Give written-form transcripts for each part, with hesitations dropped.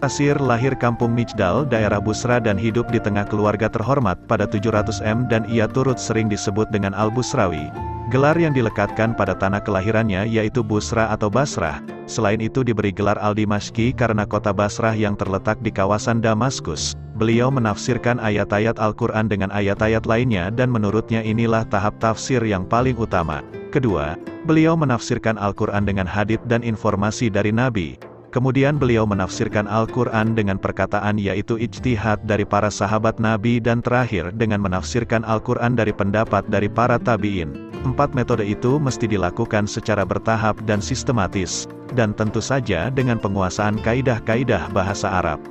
Basir lahir kampung Mijdal, daerah Busra dan hidup di tengah keluarga terhormat pada 700 dan ia turut sering disebut dengan Al-Busrawi. Gelar yang dilekatkan pada tanah kelahirannya yaitu Busra atau Basrah. Selain itu diberi gelar Al-Dimashqi karena kota Basrah yang terletak di kawasan Damaskus. Beliau menafsirkan ayat-ayat Al-Quran dengan ayat-ayat lainnya dan menurutnya inilah tahap tafsir yang paling utama. Kedua, beliau menafsirkan Al-Quran dengan hadits dan informasi dari Nabi. Kemudian beliau menafsirkan Al-Quran dengan perkataan yaitu ijtihad dari para sahabat Nabi dan terakhir dengan menafsirkan Al-Quran dari pendapat dari para tabi'in. 4 metode itu mesti dilakukan secara bertahap dan sistematis, dan tentu saja dengan penguasaan kaidah-kaidah bahasa Arab.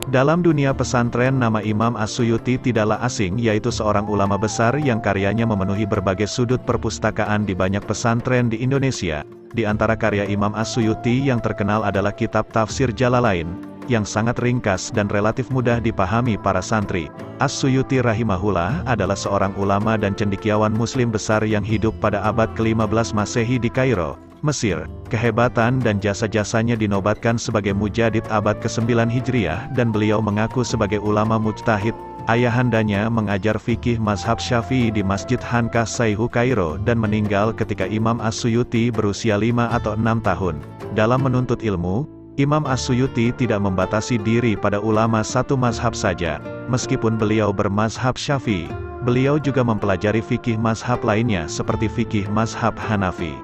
Dalam dunia pesantren nama Imam As-Suyuti tidaklah asing yaitu seorang ulama besar yang karyanya memenuhi berbagai sudut perpustakaan di banyak pesantren di Indonesia. Di antara karya Imam As-Suyuti yang terkenal adalah kitab Tafsir Jalalain, yang sangat ringkas dan relatif mudah dipahami para santri. As-Suyuti rahimahullah adalah seorang ulama dan cendekiawan muslim besar yang hidup pada abad ke-15 Masehi di Kairo, Mesir. Kehebatan dan jasa-jasanya dinobatkan sebagai mujadid abad ke-9 Hijriah dan beliau mengaku sebagai ulama mujtahid. Ayahandanya mengajar fikih mazhab Syafi'i di Masjid Hankah Sayhu Kairo dan meninggal ketika Imam As-Suyuti berusia 5 atau 6 tahun. Dalam menuntut ilmu, Imam As-Suyuti tidak membatasi diri pada ulama satu mazhab saja. Meskipun beliau bermazhab Syafi'i, beliau juga mempelajari fikih mazhab lainnya seperti fikih mazhab Hanafi.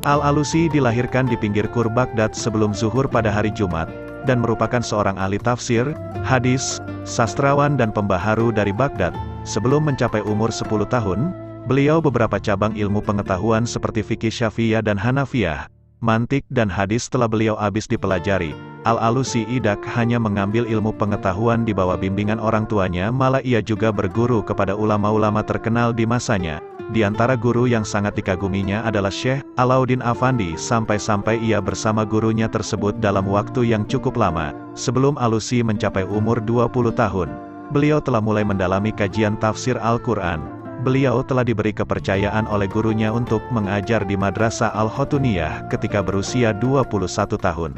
Al-Alusi dilahirkan di pinggir Kur Baghdad sebelum zuhur pada hari Jumat, dan merupakan seorang ahli tafsir, hadis, sastrawan dan pembaharu dari Baghdad. Sebelum mencapai umur 10 tahun, beliau beberapa cabang ilmu pengetahuan seperti fikih Syafi'iyah dan Hanafiyah, mantik dan hadis telah beliau habis dipelajari. Al-Alusi idak hanya mengambil ilmu pengetahuan di bawah bimbingan orang tuanya, malah ia juga berguru kepada ulama-ulama terkenal di masanya. Di antara guru yang sangat dikaguminya adalah Syekh Alauddin Afandi sampai-sampai ia bersama gurunya tersebut dalam waktu yang cukup lama. Sebelum Alusi mencapai umur 20 tahun, beliau telah mulai mendalami kajian tafsir Al-Quran. Beliau telah diberi kepercayaan oleh gurunya untuk mengajar di Madrasah Al-Khotuniyah ketika berusia 21 tahun.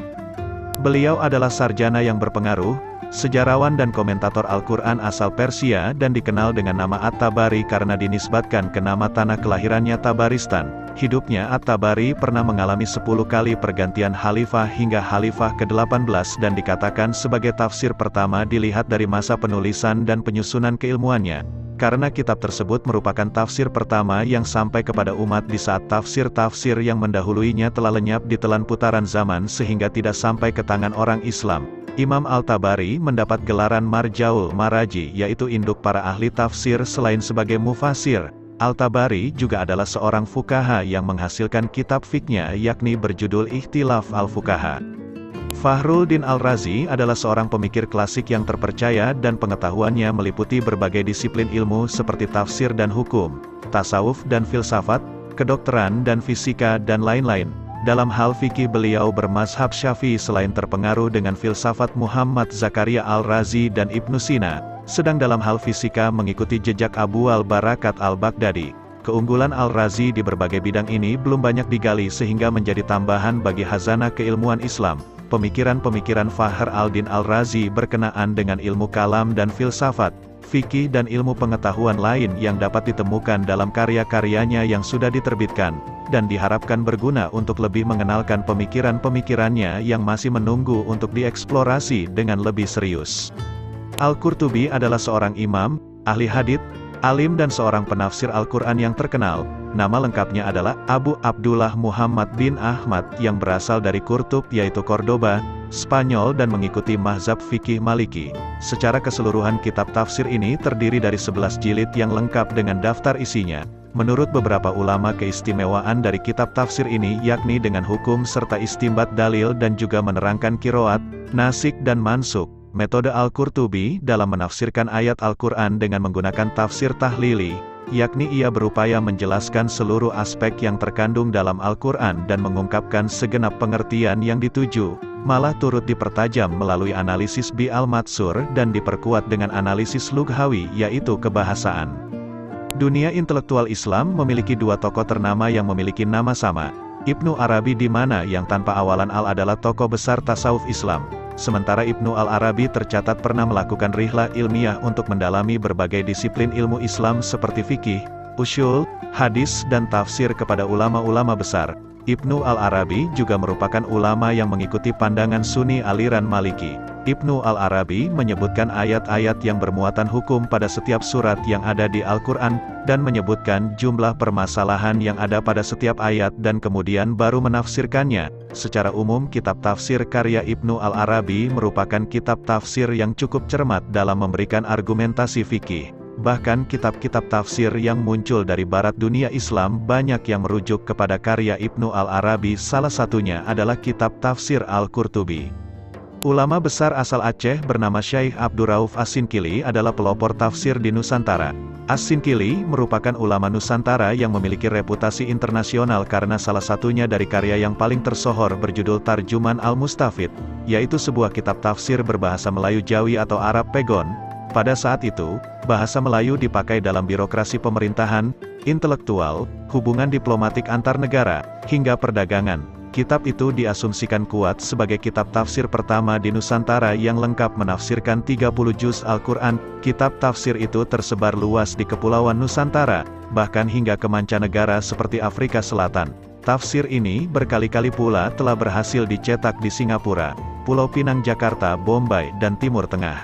Beliau adalah sarjana yang berpengaruh, sejarawan dan komentator Al-Quran asal Persia dan dikenal dengan nama At-Tabari karena dinisbatkan ke nama tanah kelahirannya Tabaristan. Hidupnya At-Tabari pernah mengalami 10 kali pergantian khalifah hingga khalifah ke-18 dan dikatakan sebagai tafsir pertama dilihat dari masa penulisan dan penyusunan keilmuannya. Karena kitab tersebut merupakan tafsir pertama yang sampai kepada umat di saat tafsir-tafsir yang mendahuluinya telah lenyap di telan putaran zaman sehingga tidak sampai ke tangan orang Islam. Imam Al-Tabari mendapat gelaran Marjaul Maraji yaitu induk para ahli tafsir selain sebagai mufasir. Al-Tabari juga adalah seorang fuqaha yang menghasilkan kitab fiknya yakni berjudul Ikhtilaf Al-Fuqaha. Fakhruddin Al-Razi adalah seorang pemikir klasik yang terpercaya dan pengetahuannya meliputi berbagai disiplin ilmu seperti tafsir dan hukum, tasawuf dan filsafat, kedokteran dan fisika dan lain-lain. Dalam hal fikih beliau bermazhab Syafi'i selain terpengaruh dengan filsafat Muhammad Zakaria Al-Razi dan Ibnu Sina, sedang dalam hal fisika mengikuti jejak Abu al-Barakat al-Baghdadi. Keunggulan Al-Razi di berbagai bidang ini belum banyak digali sehingga menjadi tambahan bagi khazanah keilmuan Islam. Pemikiran-pemikiran Fakhr al-Din Al-Razi berkenaan dengan ilmu kalam dan filsafat, fikih dan ilmu pengetahuan lain yang dapat ditemukan dalam karya-karyanya yang sudah diterbitkan, dan diharapkan berguna untuk lebih mengenalkan pemikiran-pemikirannya yang masih menunggu untuk dieksplorasi dengan lebih serius. Al-Qurtubi adalah seorang imam, ahli hadits, alim dan seorang penafsir Al-Quran yang terkenal. Nama lengkapnya adalah Abu Abdullah Muhammad bin Ahmad yang berasal dari Qurtub yaitu Cordoba, Spanyol dan mengikuti mazhab fikih Maliki. Secara keseluruhan kitab tafsir ini terdiri dari 11 jilid yang lengkap dengan daftar isinya. Menurut beberapa ulama keistimewaan dari kitab tafsir ini yakni dengan hukum serta istimbat dalil dan juga menerangkan kiroat, nasik dan mansuk. Metode Al-Qurtubi dalam menafsirkan ayat Al-Quran dengan menggunakan tafsir tahlili, yakni ia berupaya menjelaskan seluruh aspek yang terkandung dalam Al-Quran dan mengungkapkan segenap pengertian yang dituju, malah turut dipertajam melalui analisis bi-al-matsur dan diperkuat dengan analisis lughawi yaitu kebahasaan. Dunia intelektual Islam memiliki dua tokoh ternama yang memiliki nama sama, Ibnu Arabi di mana yang tanpa awalan al adalah tokoh besar tasawuf Islam. sementara Ibnu Al-Arabi tercatat pernah melakukan rihlah ilmiah untuk mendalami berbagai disiplin ilmu Islam seperti fikih, usyul, hadis dan tafsir kepada ulama-ulama besar. Ibnu Al-Arabi juga merupakan ulama yang mengikuti pandangan Sunni aliran Maliki. Ibnu Al-Arabi menyebutkan ayat-ayat yang bermuatan hukum pada setiap surat yang ada di Al-Quran, dan menyebutkan jumlah permasalahan yang ada pada setiap ayat dan kemudian baru menafsirkannya. Secara umum kitab tafsir karya Ibnu Al-Arabi merupakan kitab tafsir yang cukup cermat dalam memberikan argumentasi fikih. Bahkan kitab-kitab tafsir yang muncul dari barat dunia Islam banyak yang merujuk kepada karya Ibnu Al-Arabi, salah satunya adalah kitab tafsir Al-Qurtubi. Ulama besar asal Aceh bernama Syekh Abdurrauf As-Sinkili adalah pelopor tafsir di Nusantara. As-Sinkili merupakan ulama Nusantara yang memiliki reputasi internasional karena salah satunya dari karya yang paling tersohor berjudul Tarjuman Al-Mustafid, yaitu sebuah kitab tafsir berbahasa Melayu Jawi atau Arab Pegon. Pada saat itu, bahasa Melayu dipakai dalam birokrasi pemerintahan, intelektual, hubungan diplomatik antar negara, hingga perdagangan. Kitab itu diasumsikan kuat sebagai kitab tafsir pertama di Nusantara yang lengkap menafsirkan 30 juz Al-Quran. Kitab tafsir itu tersebar luas di Kepulauan Nusantara, bahkan hingga ke mancanegara seperti Afrika Selatan. Tafsir ini berkali-kali pula telah berhasil dicetak di Singapura, Pulau Pinang, Jakarta, Bombay, dan Timur Tengah.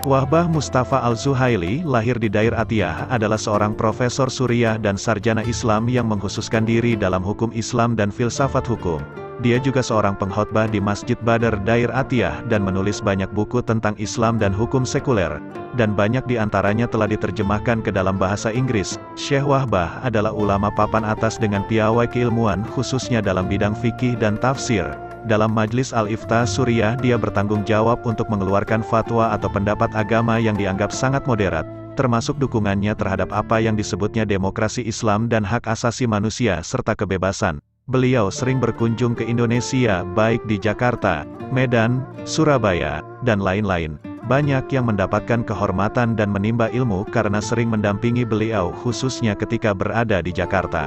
Wahbah Mustafa Al-Zuhaili, lahir di Dair Atiyah, adalah seorang profesor Suriah dan sarjana Islam yang mengkhususkan diri dalam hukum Islam dan filsafat hukum. Dia juga seorang pengkhotbah di Masjid Badr Dair Atiyah dan menulis banyak buku tentang Islam dan hukum sekuler, dan banyak di antaranya telah diterjemahkan ke dalam bahasa Inggris. Syekh Wahbah adalah ulama papan atas dengan piawai keilmuan khususnya dalam bidang fikih dan tafsir. Dalam Majlis Al-Ifta Suriah dia bertanggung jawab untuk mengeluarkan fatwa atau pendapat agama yang dianggap sangat moderat, termasuk dukungannya terhadap apa yang disebutnya demokrasi Islam dan hak asasi manusia serta kebebasan. Beliau sering berkunjung ke Indonesia baik di Jakarta, Medan, Surabaya, dan lain-lain. Banyak yang mendapatkan kehormatan dan menimba ilmu karena sering mendampingi beliau khususnya ketika berada di Jakarta.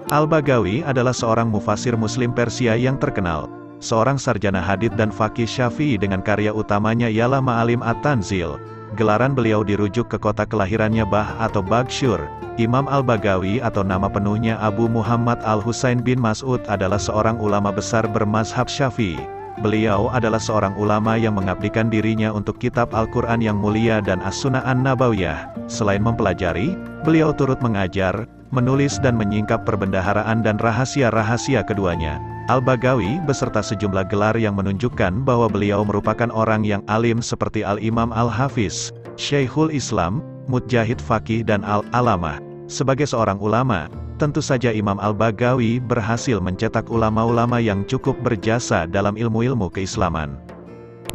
Al-Baghawi adalah seorang mufasir Muslim Persia yang terkenal. Seorang sarjana hadits dan faqih Syafi'i dengan karya utamanya ialah Ma'alim At-Tanzil. Gelaran beliau dirujuk ke kota kelahirannya Bah atau Bagshur. Imam Al-Baghawi atau nama penuhnya Abu Muhammad Al-Husain bin Mas'ud adalah seorang ulama besar bermazhab Syafi'i. Beliau adalah seorang ulama yang mengabdikan dirinya untuk kitab Al-Quran yang mulia dan As-Sunnah An-Nabawiyah. Selain mempelajari, beliau turut mengajar, menulis dan menyingkap perbendaharaan dan rahasia-rahasia keduanya. Al-Baghawi beserta sejumlah gelar yang menunjukkan bahwa beliau merupakan orang yang alim seperti Al-Imam Al-Hafiz, Syekhul Islam, Mujahid Faqih dan Al-Alamah. Sebagai seorang ulama, tentu saja Imam Al-Baghawi berhasil mencetak ulama-ulama yang cukup berjasa dalam ilmu-ilmu keislaman.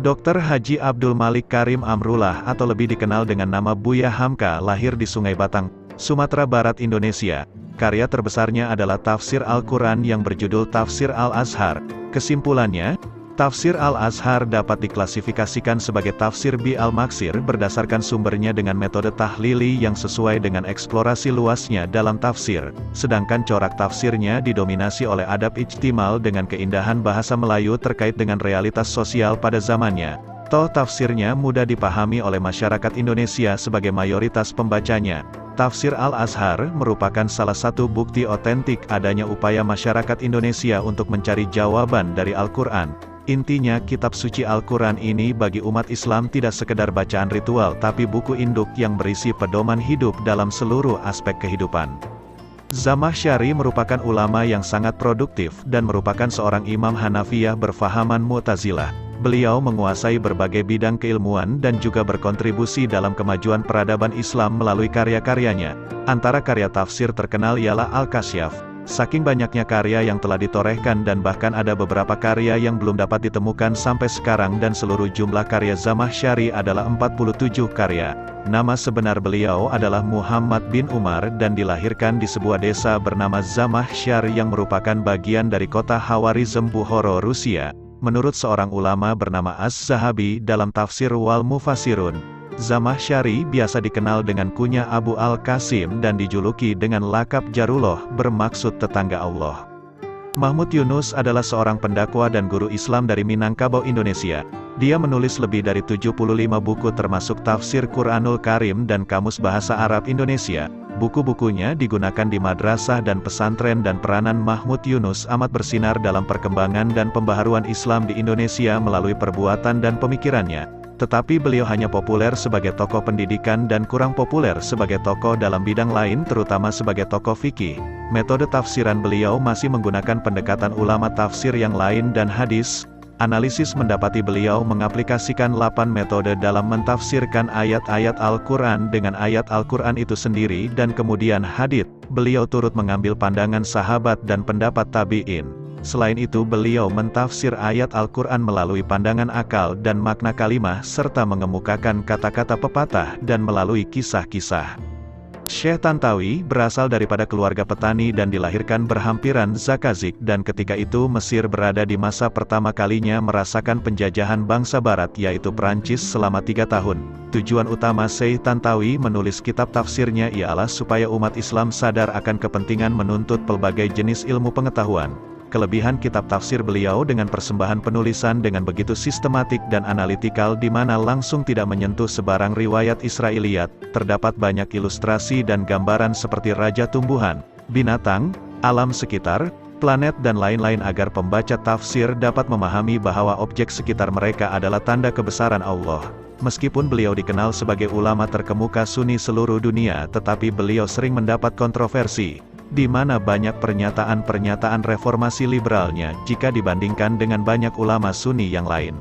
Dr. Haji Abdul Malik Karim Amrullah atau lebih dikenal dengan nama Buya Hamka lahir di Sungai Batang, Sumatera Barat, Indonesia. Karya terbesarnya adalah tafsir Al-Quran yang berjudul Tafsir Al-Azhar. Kesimpulannya, tafsir Al-Azhar dapat diklasifikasikan sebagai tafsir bi al-maksir berdasarkan sumbernya dengan metode tahlili yang sesuai dengan eksplorasi luasnya dalam tafsir. Sedangkan corak tafsirnya didominasi oleh adab ijtimal dengan keindahan bahasa Melayu terkait dengan realitas sosial pada zamannya. Toh tafsirnya mudah dipahami oleh masyarakat Indonesia sebagai mayoritas pembacanya. Tafsir Al-Azhar merupakan salah satu bukti otentik adanya upaya masyarakat Indonesia untuk mencari jawaban dari Al-Quran. Intinya kitab suci Al-Quran ini bagi umat Islam tidak sekedar bacaan ritual tapi buku induk yang berisi pedoman hidup dalam seluruh aspek kehidupan. Zamakhsyari merupakan ulama yang sangat produktif dan merupakan seorang imam Hanafiyah berfahaman Mu'tazilah. Beliau menguasai berbagai bidang keilmuan dan juga berkontribusi dalam kemajuan peradaban Islam melalui karya-karyanya. Antara karya tafsir terkenal ialah Al-Kasyaf. Saking banyaknya karya yang telah ditorehkan dan bahkan ada beberapa karya yang belum dapat ditemukan sampai sekarang dan seluruh jumlah karya Zamakhsyari adalah 47 karya. Nama sebenar beliau adalah Muhammad bin Umar dan dilahirkan di sebuah desa bernama Zamakhsyar yang merupakan bagian dari kota Khawarizm Bukhara, Rusia. Menurut seorang ulama bernama Az-Zahabi dalam tafsir Wal Mufassirun, Zamakhsyari biasa dikenal dengan kunyah Abu Al-Qasim dan dijuluki dengan lakap Jarullah bermaksud tetangga Allah. Mahmud Yunus adalah seorang pendakwa dan guru Islam dari Minangkabau, Indonesia. Dia menulis lebih dari 75 buku termasuk tafsir Quranul Karim dan Kamus Bahasa Arab Indonesia. Buku-bukunya digunakan di madrasah dan pesantren dan peranan Mahmud Yunus amat bersinar dalam perkembangan dan pembaharuan Islam di Indonesia melalui perbuatan dan pemikirannya. Tetapi beliau hanya populer sebagai tokoh pendidikan dan kurang populer sebagai tokoh dalam bidang lain terutama sebagai tokoh fikih. Metode tafsiran beliau masih menggunakan pendekatan ulama tafsir yang lain dan hadis. Analisis mendapati beliau mengaplikasikan 8 metode dalam mentafsirkan ayat-ayat Al-Quran dengan ayat Al-Quran itu sendiri dan kemudian hadits. Beliau turut mengambil pandangan sahabat dan pendapat tabi'in. Selain itu beliau mentafsir ayat Al-Quran melalui pandangan akal dan makna kalimah serta mengemukakan kata-kata pepatah dan melalui kisah-kisah. Syekh Tantawi berasal daripada keluarga petani dan dilahirkan berhampiran Zakazig dan ketika itu Mesir berada di masa pertama kalinya merasakan penjajahan bangsa barat yaitu Perancis selama 3 tahun. Tujuan utama Syekh Tantawi menulis kitab tafsirnya ialah supaya umat Islam sadar akan kepentingan menuntut pelbagai jenis ilmu pengetahuan. Kelebihan kitab tafsir beliau dengan persembahan penulisan dengan begitu sistematik dan analitikal di mana langsung tidak menyentuh sebarang riwayat Israiliyat, terdapat banyak ilustrasi dan gambaran seperti raja tumbuhan, binatang, alam sekitar, planet dan lain-lain agar pembaca tafsir dapat memahami bahwa objek sekitar mereka adalah tanda kebesaran Allah. Meskipun beliau dikenal sebagai ulama terkemuka Sunni seluruh dunia tetapi beliau sering mendapat kontroversi, di mana banyak pernyataan-pernyataan reformasi liberalnya jika dibandingkan dengan banyak ulama Sunni yang lain.